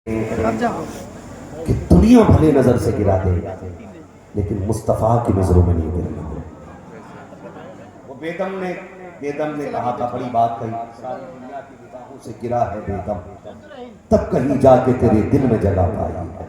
کہ دنیا بھلے نظر سے گرا دے لیکن مصطفیٰ کی نظروں میں نہیں گرنا۔ وہ بیدم نے کہا تھا، بڑی بات کہی، ساری دنیا کی نگاہوں سے گرا ہے بیدم، تب کہیں جا کے تیرے دل میں جگہ پائی ہے۔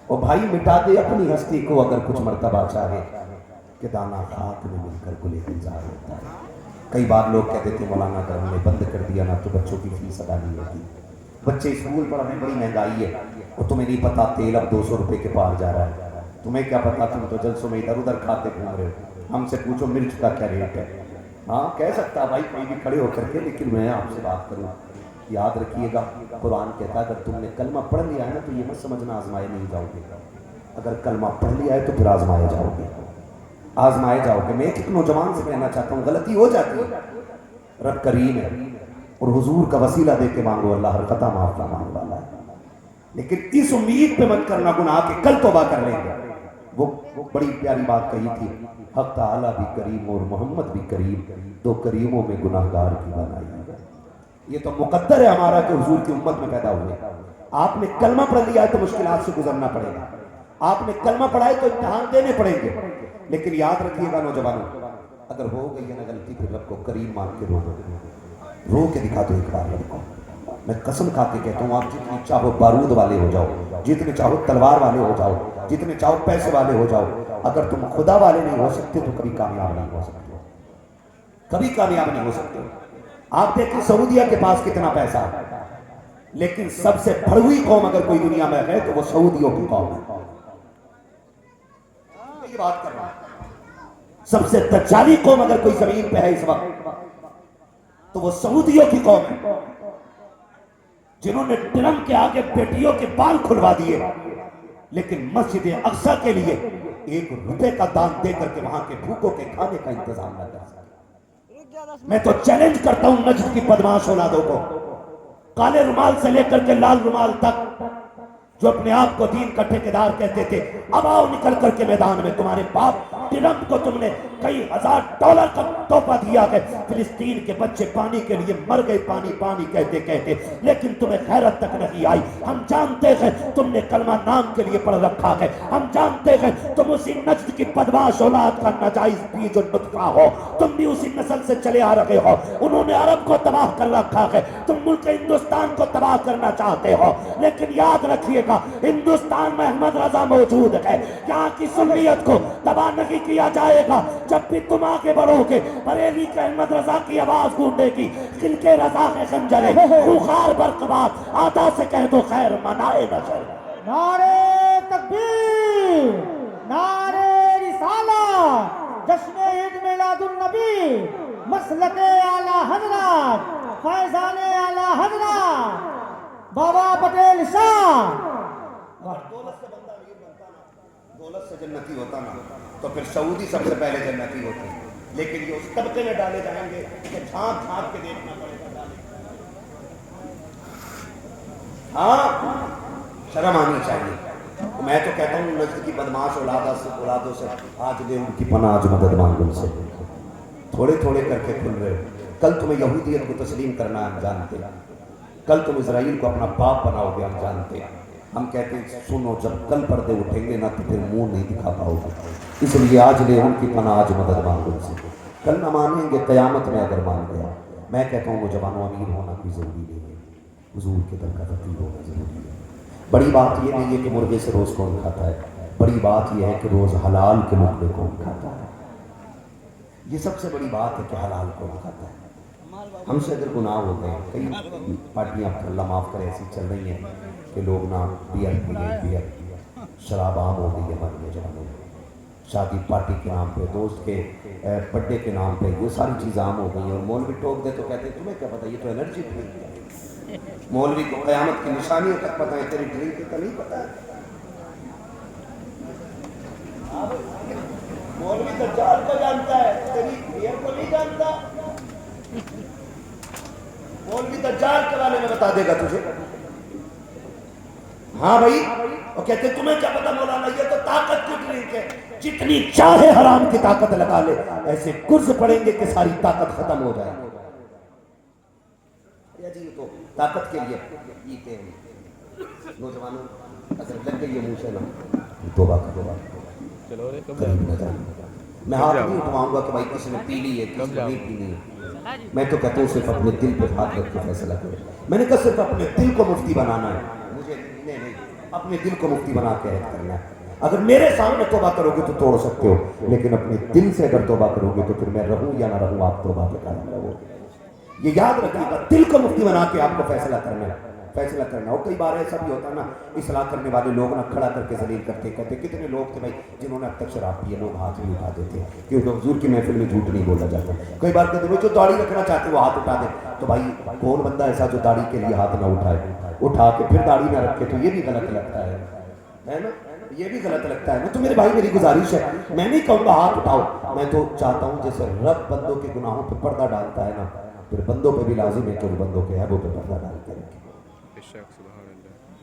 وہ بھائی مٹا دے اپنی ہستی کو اگر کچھ مرتبہ چاہے، کہ دانا خاک میں مل کر گلے گلزار ہوتا ہے۔ کئی بار لوگ کہتے تھے مولانا اگر ہم نے بند کر دیا نا تو بچوں کی فیس ادا نہیں ہوتی، بچے اسکول پڑھ رہے ہیں، بڑی مہنگائی ہے، وہ تمہیں نہیں پتا تیل اب 200 روپے کے پار جا رہا ہے، تمہیں کیا پتا، تم تو جلسوں میں ادھر ادھر کھاتے گھوم رہے ہو، ہم سے پوچھو مرچ کا کیا ریٹ ہے۔ ہاں کہہ سکتا بھائی کوئی بھی کھڑے ہو کر کے، لیکن میں آپ سے بات کروں، یاد رکھیے گا قرآن کہتا ہے اگر تم نے کلمہ پڑھ لیا ہے نا تو یہ مت سمجھنا آزمائے نہیں جاؤ گے، اگر کلمہ پڑھ لیا ہے تو پھر آزمائے جاؤ گے، آزمائے جاؤ گے۔ میں ایک نوجوان سے کہنا چاہتا ہوں، غلطی ہو جاتی ہے، رب کریم ہے اور حضور کا وسیلہ دے کے مانگو، اللہ ہر خطا معاف فرمانے والا ہے، لیکن اس امید پہ مت کرنا گناہ کہ کل توبہ کر لیں گے۔ وہ بڑی پیاری بات کہی تھی، حق تعالیٰ بھی کریم اور محمد بھی کریم، دو کریموں میں گناہگار کی بنائی ہے۔ یہ تو مقدر ہے ہمارا کہ حضور کی امت میں پیدا ہوئے۔ آپ نے کلمہ پڑھ لیا ہے تو مشکلات سے گزرنا پڑے گا، آپ نے کلمہ پڑھا ہے تو امتحان دینے پڑیں گے، لیکن یاد رکھیے گا نوجوانوں، اگر ہو گئی ہے نا غلطی پھر رب کو کریم مان کے رو کے دکھا دو ایک بار رب کو۔ میں قسم کھا کے کہتا ہوں، آپ جتنی چاہو بارود والے ہو جاؤ، جتنے چاہو تلوار والے ہو جاؤ، جتنے چاہو پیسے والے ہو جاؤ، اگر تم خدا والے نہیں ہو سکتے تو کبھی کامیاب نہیں ہو سکتے، کبھی کامیاب نہیں ہو سکتے۔ آپ دیکھیں سعودیہ کے پاس کتنا پیسہ ہے، لیکن سب سے بڑی قوم اگر کوئی دنیا میں ہے تو وہ سعودیوں کی قوم ہے۔ یہ بات کر رہا ہوں، سب سے دجالی قوم اگر کوئی زمین پہ ہے اس وقت تو وہ سعودیوں کی قوم ہے، جنہوں نے ٹرمپ کے آگے بیٹیوں کے بال کھلوا دیے، لیکن مسجد اقصی کے لیے 1 روپے کا دان دے کر کے وہاں کے بھوکوں کے کھانے کا انتظام نہ کر سکے۔ میں تو چیلنج کرتا ہوں نجد کی بدمعاش اولادوں کو، کالے رومال سے لے کر کے لال رومال تک، جو اپنے آپ کو دین کا ٹھیکیدار کہتے تھے، اب آؤ نکل کر کے میدان میں۔ تمہارے باپ ٹرمپ کو تم نے کئی ہزار ڈالر کا تحفہ دیا ہے، فلسطین کے بچے پانی کے لیے مر گئے، پانی پانی کہتے کہتے، لیکن تمہیں غیرت تک نہیں آئی۔ ہم جانتے ہیں تم نے کلمہ نام کے لیے پڑھ رکھا ہے، ہم جانتے ہیں تم اسی نجد کی بدمعاش اولاد کا ناجائز بیج و نطفہ ہو، تم بھی اسی نسل سے چلے آ رہے ہو۔ انہوں نے عرب کو تباہ کر رکھا ہے، تم ملک ہندوستان کو تباہ کرنا چاہتے ہو، لیکن یاد رکھیے گا ہندوستان میں احمد رضا موجود ہے، یہاں کی سنیت کو تباہ نہیں کیا جائے گا۔ جب بھی تم آگے بڑھو گے، بریلی کے احمد رضا کی آواز گونجے گی، خلقے رضا کے خنجرے خوخار برقبار، آدھا سے کہہ دو خیر منائے نشر۔ نعرے تکبیر، نعرے رسالت، جشن عید میلاد النبی، مسلک اعلی حضرت، فیضان اعلی حضرت بابا پٹیل شاہ۔ دولت سے بندہ امیر بنتا نا، دولت سے جنتی ہوتا نا، تو پھر سعودی سب سے پہلے جنتی ہوتے ہیں، لیکن یہ اس طبقے میں ڈالے جائیں گے کہ جھانک جھانک کے دیکھنا پڑے گا۔ ہاں شرم آنی چاہیے۔ میں تو کہتا ہوں نجد کی بدمعاش اولادوں سے آج لے ان کی پناہ، آج مدد مانگ ان سے، تھوڑے تھوڑے کر کے کھل رہے ہو۔ کل تمہیں یہودیت کو تسلیم کرنا ہم جانتے، کل تم اسرائیل کو اپنا باپ بناؤ گے ہم جانتے۔ ہم کہتے ہیں سنو جب کل پردے اٹھیں گے نا تو پھر منہ نہیں دکھا پاؤ گے، اس لیے آج لے ان کی پناہ، آج مدد مانگو ان سے، کل نہ مانیں گے قیامت میں اگر مان گیا۔ میں کہتا ہوں نوجوانوں امیر ہونا کوئی ضروری نہیں ہے، حضور کے در کا فقیر ہونا ضروری ہے۔ بڑی بات یہ نہیں ہے کہ مرغے سے روز کون کھاتا ہے، بڑی بات یہ ہے کہ روز حلال کے لقمے کون کھاتا ہے۔ یہ سب سے بڑی بات ہے کہ حلال کون کھاتا ہے۔ ہم سے اگر گناہ ہو گئے، کئی پارٹیاں اللہ معاف کرے ایسی چل رہی ہیں کہ لوگ نا بیئر شراب عام ہو گئی ہے ہمارے نوجوانوں میں، شادی پارٹی کے نام پہ، دوست کے برتھ ڈے کے نام پہ یہ ساری چیزیں عام ہو گئی ہیں، اور مولوی ٹوک دے تو کہتے ہیں تمہیں کیا پتہ، یہ تو انرجی ڈرنک ہے۔ مولوی کو قیامت کی نشانیوں تک پتہ ہے، تیری ڈرنک کا نہیں پتہ ہے۔ مولوی دجال کو جانتا ہے، تیری بیئر کو نہیں جانتا۔ مولوی دجال کے بارے میں بتا دے گا تجھے۔ ہاں بھائی، وہ کہتے ہیں تمہیں کیا پتا مولانا، یہ تو طاقت کی ڈرنک ہے، جتنی چاہے حرام کی طاقت لگا لے، ایسے قرض پڑیں گے کہ ساری طاقت ختم ہو جائے گی۔ یہ جی تو طاقت کے لیے پیتے ہیں۔ نوجوانوں اگر لگ گئی ہے منہ سے نا توبہ کرو، قریب نہ جانا۔ میں ہاتھ نہیں اٹھواؤں گا کہ بھائی کسی نے پی لی ہے، کسی نے نہیں پی لی ہے۔ میں تو کہتا ہوں صرف اپنے دل پہ ہاتھ رکھ کے فیصلہ کرو۔ میں نے کہا صرف اپنے دل کو مفتی بنانا ہے، مجھے نہیں، اپنے دل کو مفتی بنا کے عہد کرنا ہے۔ اگر میرے سامنے توبہ کرو گے تو توڑ سکتے ہو، لیکن اپنے دل سے اگر توبہ کرو گے تو پھر میں رہوں یا نہ رہوں آپ توبہ پہ قائم رہو۔ یہ یاد رکھیے گا، دل کو مفتی بنا کے آپ کو فیصلہ کرنا ہے، فیصلہ کرنا ہے۔ اور کئی بار ایسا بھی ہوتا ہے نا، اصلاح کرنے والے لوگ نا کھڑا کر کے ذلیل کرتے، کہتے کتنے لوگ تھے بھائی جنہوں نے اب تک شراب پی ہے، لوگ ہاتھ نہیں اٹھا دیتے کیونکہ حضور کی محفل میں جھوٹ نہیں بولا جاتا۔ کئی بار کہتے ہیں جو داڑھی رکھنا چاہتے وہ ہاتھ اٹھا دے، تو بھائی کون بندہ ایسا جو داڑھی کے لیے ہاتھ نہ اٹھائے، اٹھا کے پھر داڑھی نہ رکھے، تو یہ بھی غلط لگتا ہے نا، یہ بھی غلط لگتا ہے نا۔ تو میرے بھائی میری گزارش ہے، میں نہیں کہوں گا ہاتھ اٹھاؤ، میں تو چاہتا ہوں جیسے رب بندوں کے گناہوں پہ پردہ ڈالتا ہے نا، پھر بندوں پہ بھی لازم ہے کہ وہ بندوں کے عیبوں پہ پردہ ڈال کے رکھے۔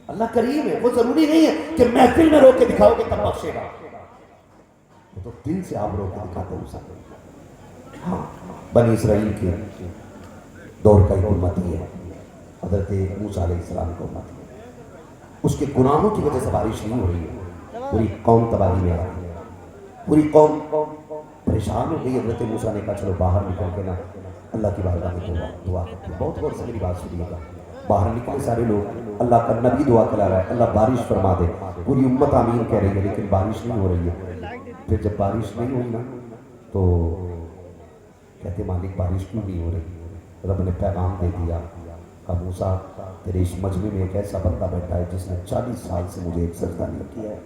اللہ کریم ہے، وہ ضروری نہیں ہے کہ محفل میں رو کے دکھاؤ گے تب بخشے گا، وہ تو دل سے آپ رو کے دکھاتے ہو سکتے۔ ہاں، بنی اسرائیل کے دور کا ایک امتی ہے، حضرت موسیٰ علیہ السلام کا امتی ہے، اس کے گناہوں کی وجہ سے بارش نہیں ہو رہی ہے، پوری قوم تباہی میں آ رہی ہے، پوری قوم پریشان ہو گئی۔ حضرت موسیٰ نے کہا چلو باہر نکل کے نا اللہ کی بارگاہ میں دعا کرتے ہیں۔ بہت غور سے میری بات سنیے گا، باہر نکلے سارے لوگ، اللہ کا نبی دعا کرا رہا ہے اللہ بارش فرما دے، پوری امت آمین کہہ رہی ہے لیکن بارش نہیں ہو رہی ہے۔ پھر جب بارش نہیں ہوئی نا تو کہتے مالک بارش کیوں نہیں ہو رہی؟ رب نے پیغام دے دیا، کہا موسیٰ تیرے اس مجمع میں ایک ایسا بندہ بیٹھا ہے جس نے 40 سال سے مجھے ایک سجدہ نہیں کیا ہے،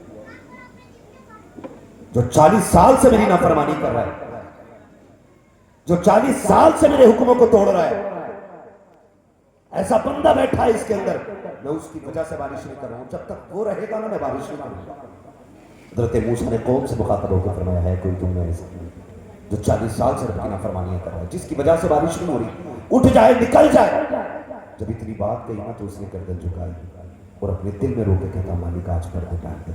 جو 40 سال سے میری نافرمانی کر رہا ہے، جو 40 سال سے میرے حکموں کو توڑ رہا ہے، ایسا بندہ بیٹھا ہے اس کے اندر، میں اس کی وجہ سے بارش نہیں کر رہا ہوں، جب تک وہ رہے گا نا میں بارش نہیں کروں گا۔ حضرت موسیٰ نے قوم سے مخاطب ہو کر فرمایا ہے کوئی تم میں ایسا جو 40 سال سے رب کی نافرمانیاں کر رہا ہے، جس کی وجہ سے بارش نہیں ہو رہی، اٹھ جائے نکل جائے۔ جب اتنی بات کہی نا تو اس نے گردن جھکائی اور اپنے دل میں رو کے کہتا مالک آج پردے ڈال دے،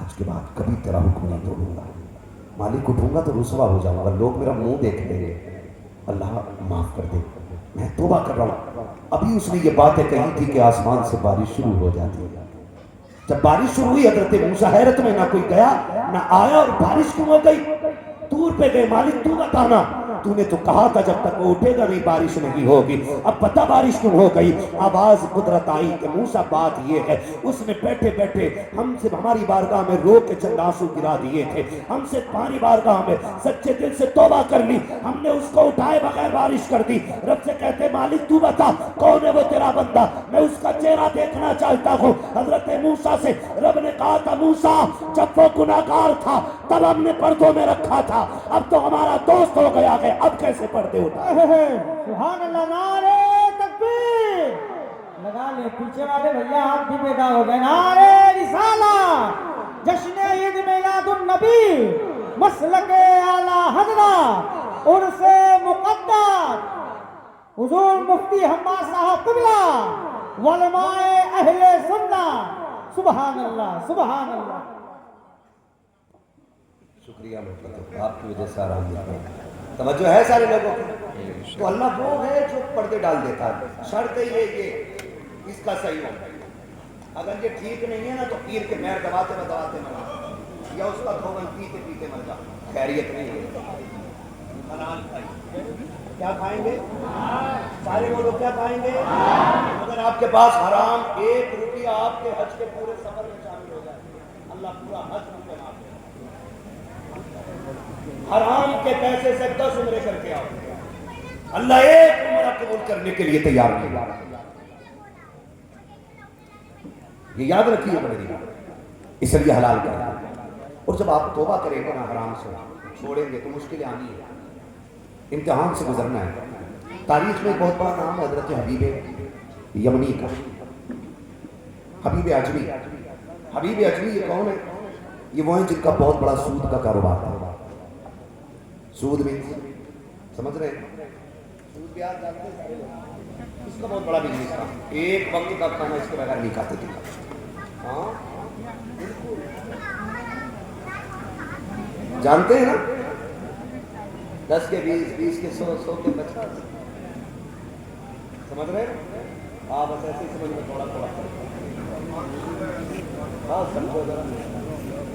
آج کے بعد کبھی تیرا حکم نہیں توڑوں گا، مالک اٹھوں گا تو رسوا ہو جاؤں گا، لوگ میرا منہ دیکھ لیں گے، اللہ معاف کر دے، میں توبہ کر رہا ہوں۔ ابھی اس نے یہ باتیں کہی تھی کہ آسمان سے بارش شروع ہو جاتی ہے۔ جب بارش شروع ہوئی حضرت موسیٰ حیرت میں، نہ کوئی گیا نہ آیا، اور بارش کیوں ہو گئی؟ دور پہ گئے، مالک تو بتانا، تو نے تو کہا تھا جب تک وہ اٹھے گا نہیں بارش نہیں ہوگی، اب بتا بارش کیوں ہو گئی؟ آواز قدرت آئی کہ موسیٰ بات یہ ہے، اس نے بیٹھے بیٹھے ہم سے ہماری بارگاہ میں رو کے چند آنسو گرا دیے تھے، ہم سے تمہاری بارگاہ میں سچے دل سے توبہ کر لی، ہم نے اس کو اٹھائے بغیر بارش کر دی۔ رب سے کہتے مالک تو بتا کون ہے وہ تیرا بندہ، میں اس کا چہرہ دیکھنا چاہتا ہوں۔ حضرت موسیٰ سے رب نے کہا تھا موسیٰ جب وہ گناہگار تھا تب ہم نے پردوں میں رکھا تھا، اب تو ہمارا دوست ہو گیا ہے، اب کیسے پردے اٹھائے؟ سبحان اللہ، نعرہ تکبیر، لگا لے پیچھے والے بھیا آپ بھی بیدار ہو گئے، نعرہ رسالت، جشن عید میلاد النبی، مسلک اعلیٰ حضرت، عرس مقدس، حضور مفتی حماد صاحب قبلہ، علماء اہل سنت، سبحان اللہ سبحان اللہ۔ شکریہ مطلب آپ کی وجہ سے آرام ملتا ہے، توجہ ہے سارے لوگوں کی؟ تو اللہ وہ ہے جو پردے ڈال دیتا ہے، شرط یہ اس کا صحیح ہو، اگر یہ ٹھیک نہیں ہے نا تو پیر کے مہر دباتے مر یا اس کا دھوبن پیتے پیتے مر جا، خیریت نہیں ہے۔ حلال کھائیں، کیا کھائیں گے؟ سارے لوگ کیا کھائیں گے؟ اگر آپ کے پاس حرام 1 روپیہ آپ کے حج کے پورے سفر میں شامل ہو جائے، اللہ پورا حج ہم پہ معاف کرے۔ حرام کے پیسے سے 10 عمرے کر کے آؤ، اللہ 1 عمرہ قبول کرنے کے لیے تیار نہیں۔ یہ یاد رکھیے بڑی بات، اس لیے حلال کریں، اور جب آپ توبہ کریں گے نا حرام سے چھوڑیں گے تو مشکلیں آنی ہے، امتحان سے گزرنا ہے۔ تاریخ میں بہت بڑا نام ہے حضرت حبیب یمنی کا، حبیب عجمی۔ حبیب عجمی یہ کون ہے؟ یہ وہ ہیں جن کا بہت بڑا سود کا کاروبار ہے۔ سود بھی سمجھ رہے ہیں؟ سود بھی آپ جانتے ہیں سارے لوگ، اس کا بہت بڑا بزنس تھا، ایک وقت کا کھانا اس کے بغیر نہیں کھاتے تھے۔ ہاں جانتے ہیں نا، 10 کے 20، 20 کے 100، 100 کے 50، سمجھ رہے ہیں آپ؟ بس ایسے ہی سمجھ میں تھوڑا تھوڑا بات سمجھو ذرا